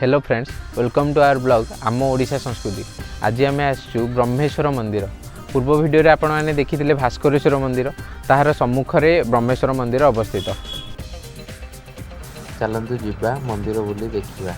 Hello friends, welcome to our blog Aam Odisha संस्कृति। आज आम आसचु ब्रह्मेश्वर मंदिर। पूर्व वीडियो रे आपण मैंने देखी भास्करेश्वर मंदिर, ताहार सम्मुख में ब्रह्मेश्वर मंदिर अवस्थित। चलतु जीवा मंदिर बुली देखिबा।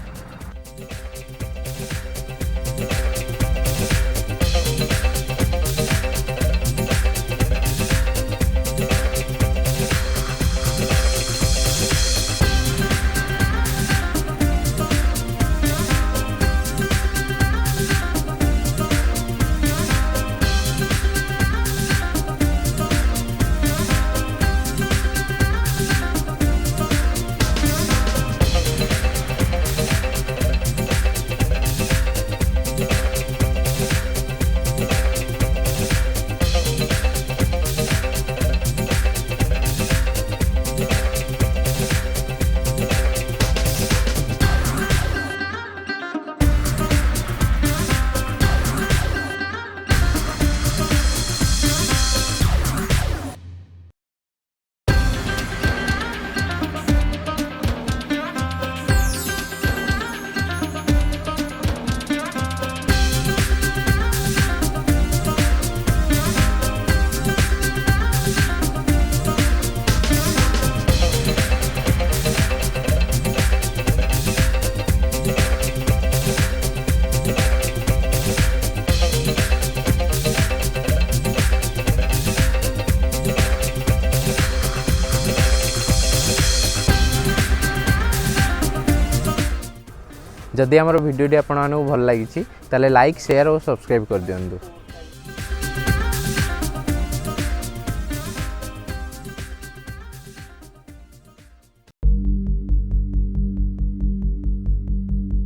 जदि आमर वीडियो आपको भल लगी ताले लाइक शेयर और सब्सक्राइब कर दिंतु।